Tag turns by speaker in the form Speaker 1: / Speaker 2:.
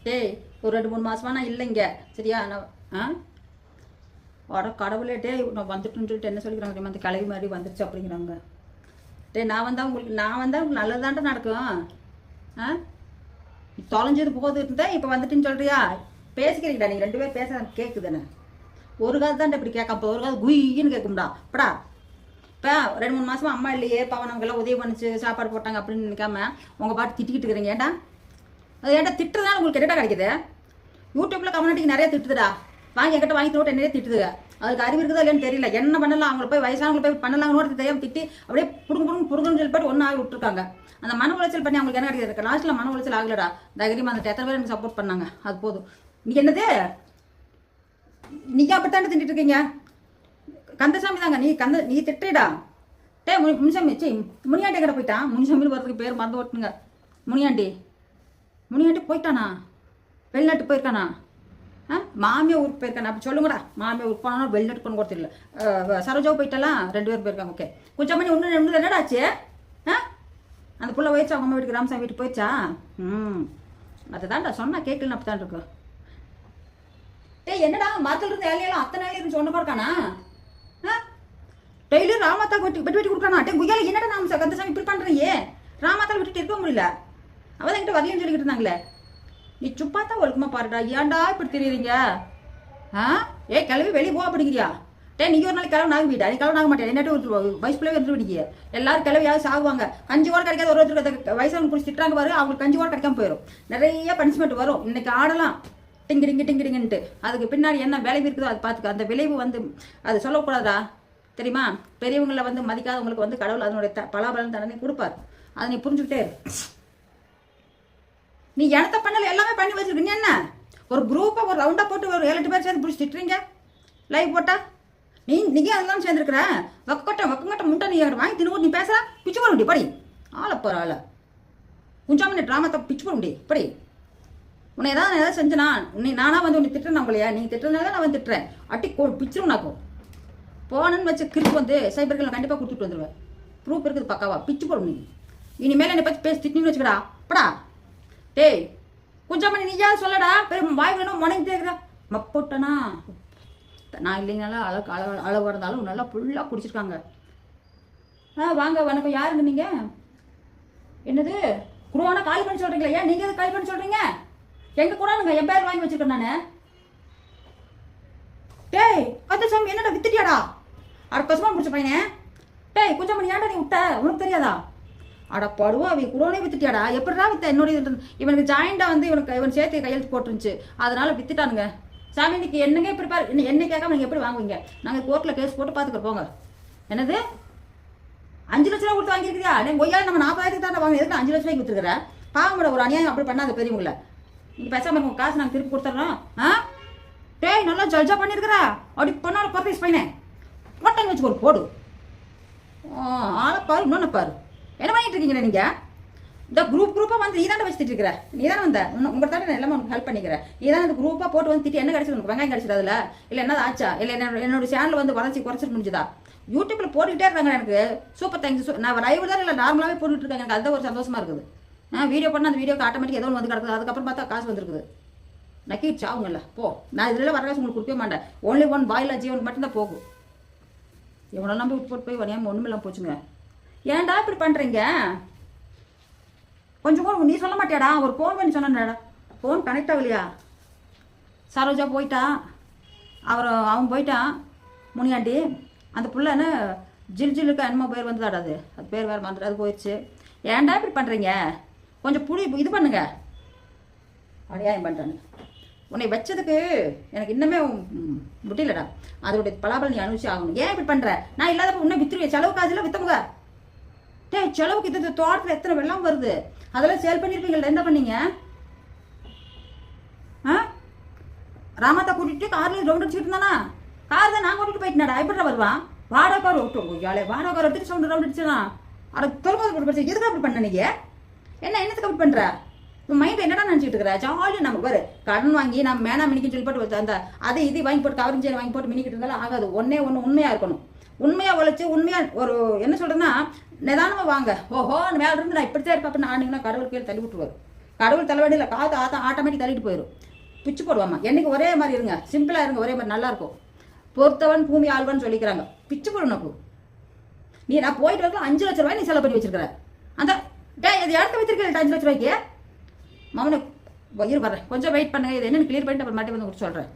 Speaker 1: டேய் ஒரு 2-3 மாசமா நான் இல்லைங்க சரியா? நான் கடவுளே டே நான் வந்துட்டுன்னு சொல்லிட்டு என்ன சொல்லிக்கிறாங்க தெரியுமா? அந்த கிளவி மாதிரி வந்துருச்சு அப்படிங்கிறாங்க. டே நான் வந்தால் உங்களுக்கு நல்லதான்ட்டு நடக்கும். தொலைஞ்சது போகுது இருந்தால் இப்போ வந்துட்டுன்னு சொல்கிறியா? பேசிக்கிறீங்கடா நீங்கள் 2 பேர் பேச கேட்குதுன்னு. ஒரு காது தான் இப்படி கேட்காம ஒரு காது குயின்னு கேட்கும்டா படா. இப்போ 2-3 மாதமாக அம்மா இல்லையே பாவம் நமக்கெல்லாம் உதவி பண்ணிச்சு சாப்பாடு போட்டாங்க அப்படின்னு நினைக்காம உங்கள் பாட்டு திட்டிக்கிட்டு இருக்கிறீங்க. ஏன்டா அது ஏன்டா திட்டுறதுனால உங்களுக்கு என்னடா கிடைக்குது? யூடியூப்பில் கம்யூனிட்டிக்கு நிறைய திட்டுதுடா. என்கிட்ட வாங்கி தோட்ட நிறைய திட்டுதுங்க. அதுக்கு அறிவு இருக்குதா இல்லைன்னு தெரியல. என்ன பண்ணலாம் அவங்கள போய் வயசானவங்களை போய் பண்ணலாங்கன்னு தெரியாமல் திட்டி அப்படியே புடுங்கன்னு சொல்லி போட்டு ஒன்றா ஆகி விட்டுருக்காங்க. அந்த மன உளைச்சல் பண்ணி அவங்களுக்கு என்ன கிடையாது? லாஸ்ட்டில் மன உளைச்சல் ஆகலடா. தைரியமாக அந்த எத்தனை பேர் எனக்கு சப்போர்ட் பண்ணாங்க. அது போதும். நீங்கள் என்னது நீங்கள் அப்படித்தாண்ட திட்டிட்டு இருக்கீங்க. கந்தசாமி தாங்க நீ திட்டுடா. டே முனிசாமி முனியாண்டி கடை போயிட்டான். முனிசாமின்னு வரதுக்கு பேர் மறந்து ஓட்டுங்க. முனியாண்டி போயிட்டானா? வெளிநாட்டு போயிருக்கானா? மாமியா ஊருக்கு போயிருக்கானா? அப்படி சொல்லுங்கடா. மாமியா ஊருக்கு போனா வெளிநாட்டு போன கூட தெரியல. சரோஜாவும் போயிட்டாலாம். 2 பேர் போயிருக்காங்க. ஓகே கொஞ்சம் ஒன்று என்னடாச்சு? அந்த புள்ள போயிடுச்சா? அவங்க அம்மா வீட்டுக்கு ராமசாமி வீட்டுக்கு போயிடுச்சா? அதுதான்டா சொன்னா கேட்கலன்னு அப்படித்தான் இருக்கு. டேய் என்னடா மரத்துல இருந்து இலையெல்லாம் அத்தனை இலையில இருந்து சொன்ன இருக்கானா? டெய்லி ராமாத்தா வெட்டி கொடுக்கானா? டே குய்யால என்னடா நாம கந்தசாமி இப்படி பண்றீங்க? ராமாத்தால் விட்டுட்டு இருக்க முடியல. அவதான் என்கிட்ட வரலன்னு சொல்லிக்கிட்டு இருந்தாங்களே. நீ சுப்பாத்தான் ஒழுக்கமா பாருடா. ஏன்டா இப்படி தெரியுறீங்க? கிளம்பி வெளியே போக அப்படிங்கிறியா? டே நீங்க ஒரு நாளைக்கு கிளம்பு நாங்க வீடா? நீ கிளம்பு நாங்க மாட்டேன். என்னட்டு ஒரு வயசு பிள்ளைவே வந்துருவீங்க. எல்லாரும் கிளவியாவது சாகுவாங்க. கஞ்சி கூட கிடைக்காது. ஒருத்தருக்கு வயசாக பிடிச்சி திட்டுறாங்க பாரு, அவங்களுக்கு கஞ்சி கூட கிடைக்காம போயிடும். நிறைய பனிஷ்மெண்ட் வரும். இன்னைக்கு ஆடலாம் டிங்கிடிங்குன்ட்டு. அதுக்கு பின்னாடி என்ன விளைவு இருக்குதோ அது பார்த்துக்க. அந்த விளைவு வந்து அது சொல்லக்கூடாதா தெரியுமா? பெரியவங்களை வந்து மதிக்காதவங்களுக்கு வந்து கடவுள் அதனுடைய பலாபலன் தண்டனை கொடுப்பார். அதை நீ புரிஞ்சுக்கிட்டே இரு. நீ எனத்த பண்ணல எல்லாமே பண்ணி வச்சிருக்கீங்க. என்ன ஒரு குரூப்பை ஒரு ரவுண்டா போட்டு ஒரு 7-8 பேர் சேர்ந்து பிடிச்சி திட்டுறீங்க லைவ் போட்டா? நீங்க அதெல்லாம் சேர்ந்துருக்குற வக்கங்கட்ட முட்டை நீ வாங்கி தின்னு நீ பேசுற பிச்சு போட முடியும். படி ஆளை போற ஆளை கொஞ்சம் நீ ட்ராமாத்தை பிச்சு போட முடியும். படி உன்னை ஏதாவது செஞ்சனா நானா வந்து உன்னை திட்டுறேன் உங்களையா? நீ திட்டுறதுனால நான் வந்து திட்டுறேன். அட்டி பிச்சிரும் நாக்கும் போனன்னு வச்சு கிறுக்கு வந்து சைபர்கள் கண்டிப்பாக கொடுத்துட்டு வந்துடுவேன். ப்ரூஃப் இருக்குது பக்காவா. பிச்சு போடும். நீ இனிமேல் என்னை பற்றி பேசி திட்டின்னு வச்சுக்கடா படா. டேய் கொஞ்சம் பண்ணி நீயா சொல்லடா. பெரும் வாய் வேணும் முனைக்கிட்டே இருக்கிற மப்போட்டனா. நான் இல்லைங்கனால அளவு இருந்தாலும் நல்லா ஃபுல்லாக குடிச்சிருக்காங்க. வாங்க வணக்கம். யாருங்க நீங்க? என்னது குருவானா காலி பண்ணி சொல்றீங்களா? ஏன் நீங்க காலி பண்ணி சொல்றீங்க? எங்க கூடானுங்க என் பேர் வாங்கி வச்சிருக்கேன் நானு. டேய் கந்தசாமி என்னடா வித்துட்டியாடா? அட பசுமா முடிச்ச பையனே. டேய் கொஞ்சம் பண்ணி ஏன்டா நீ விட்ட? உனக்கு தெரியாதா? அட படுவா அவ குரோனே வித்துட்டியாடா? எப்படிடா வித்த? என்னுடைய இவனுக்கு ஜாயிண்டா வந்து இவன் சேர்த்து கையெழுத்து போட்டுருந்துச்சு. அதனால வித்துட்டானுங்க. சாமி இன்னைக்கு என்னங்க ப்ரிப்பேர் என்ன கேட்காம நீங்க எப்படி வாங்குவீங்க? நாங்கள் கோர்ட்டில் கேஸ் போட்டு பார்த்துக்க போங்க. என்னது 5 லட்ச ரூபா கொடுத்து வாங்கியிருக்கியா? நீங்கள் கொய்யால நம்ம 40,000 தான் வாங்க. எதுக்கு 5 லட்ச ரூபாய்க்கு வித்துருக்குறேன்? பாவங்களோட ஒரு அநியாயம் அப்படி பண்ணாத பெரியவங்கள. நீங்கள் பேசாமல் உங்கள் காசு நாங்கள் திருப்பி கொடுத்துட்றோம். டேய் நல்லா ஜல்ஜா பண்ணியிருக்கிறா. அப்படி பொண்ணோட பர்ஃபேஸ் பையனே போட்டாங்க வச்சு ஒரு போடு. ஆளை பாரு இன்னொன்று பாரு. என்ன பண்ணிட்டு இருக்கீங்க நீங்கள்? இந்த குரூப்பாக வந்து நீ தானே வச்சு திட்டு இருக்கிற. நீ தானே வந்த உங்களை தானே எல்லாமே உனக்கு ஹெல்ப் பண்ணிக்கிறேன். நீ தான் அந்த குரூப்பாக போட்டு வந்து திட்டி என்ன கிடைச்சது? உனக்கு வெங்காயம் கிடைச்சது அதில்? இல்லை என்ன ஆச்சா? இல்லை என்னோட சேனல் வந்து குறைச்சிட்டு முடிஞ்சுதா? யூடியூப்பில் போட்டுக்கிட்டே இருக்காங்க. எனக்கு சூப்பர் தேங்க்ஸ். நான் லைவ் தான் இல்லை நார்மலாகவே போட்டுட்டு இருக்கேன். எனக்கு அதுதான் ஒரு சந்தோஷமாக இருக்குது. வீடியோ பண்ணால் அந்த வீடியோக்கு ஆட்டோமேட்டிக் ஏதோ ஒன்று வந்து கிடக்குது. அதுக்கப்புறம் பார்த்தா காசு வந்துருக்குது. நக்கிட்டு சாவுங்கல்ல போ. நான் இதில் வர காசு உங்களுக்கு கொடுக்கவே மாட்டேன். ஒன்லி ஒன் வாயில் ஜீவனுக்கு மட்டும்தான் போகும். எவ்வளோ நம்பி விட்டு போட்டு போய் வரையாமல் ஒன்றுமில்லாம் போச்சுங்க. ஏன்டா இப்படி பண்ணுறீங்க? கொஞ்சம் கூட நீ சொல்ல மாட்டியாடா? ஒரு ஃபோன் பண்ணி சொன்னாடா. ஃபோன் கனெக்ட் ஆகலையா? சரோஜா போயிட்டா. அவன் போயிட்டான் முனியாண்டி. அந்த புள்ள என்ன ஜில்லுக்கு என்னமோ பேர் வந்துதாடா. அது பேர் வேறு மறந்துட்டு அது போயிடுச்சு. ஏன்டா இப்படி பண்ணுறீங்க? கொஞ்சம் இது பண்ணுங்க. அநியாயம் பண்ணுறாங்க. உன்னை வச்சதுக்கு எனக்கு இன்னமே முடியலடா. அதோடைய பலாபலம் நீ அனுபவிச்சு ஆகணும். ஏன் இப்படி பண்ணுற? நான் இல்லாதப்ப இன்னும் வித்துருவேன். செலவு காசுல வித்தமுங்க. டே செலவுக்கு இது தோட்டத்தில் எத்தனை வெள்ளம் வருது. அதெல்லாம் சேல் பண்ணியிருப்பீங்களா? என்ன பண்ணீங்க? ராமாத்தா கூட்டிட்டு கார்ல ரவுண்ட் அடிச்சுட்டு இருந்தானா? கார் தான் நான் கூட்டிட்டு போயிட்டேன்டா. எப்படிடா வருவான்? வாடகை கார் விட்டு வாடகை கார் எடுத்துட்டு சவுண்ட் ரவுண்ட் அடிச்சுனா அதை தொலைக்காது போட்டு படிச்சு. எதுக்கு அப்படி பண்ண? நீங்க என்னத்துக்கு அப்படி பண்ற? உன் மைண்ட் என்னடா நினச்சிட்டு இருக்கிற? ஜாலியாக நம்ம பாரு கடன் வாங்கி நம்ம மேனா மினிக்கின்னு சொல்லி போட்டு அந்த அதை இது வாங்கி போட்டு கவரிங் சேர் வாங்கி போட்டு மினிக்கிட்டு இருந்தாலும் ஆகாது. ஒன்று உண்மையாக இருக்கணும். உண்மையாக உழைச்சி உண்மையாக ஒரு என்ன சொல்கிறேன்னா நிதானமாக வாங்க. ஓஹோ மேலே இருந்து நான் இப்படித்தான் இருப்பேன் அப்படின்னு ஆனீங்கன்னா கடவுள் கீழே தள்ளி விட்டுருவார். கடவுள் தலைவடியில் காற்று ஆட்டோமேட்டிக் தள்ளிட்டு போயிடும். பிச்சு போடுவாம்மா. என்னைக்கு ஒரே மாதிரி இருங்க, சிம்பிளாக இருங்க, ஒரே மாதிரி நல்லாயிருக்கும். பொறுத்தவன் பூமி ஆழ்வன் சொல்லிக்கிறாங்க. பிச்சு போடணும். அப்போ நான் போயிட்டு வரலாம் 5 லட்ச ரூபாய் நீ செலவு பண்ணி வச்சிருக்கிற. அந்த அது இடத்த வச்சிருக்கேன் 5 லட்ச ரூபாய்க்கு. மாமனை இரு வர்றேன், கொஞ்சம் வெயிட் பண்ணுங்க. இது என்னன்னு கிளியர் பண்ணிட்டு அப்புறம் மட்டும் வந்து சொல்கிறேன்.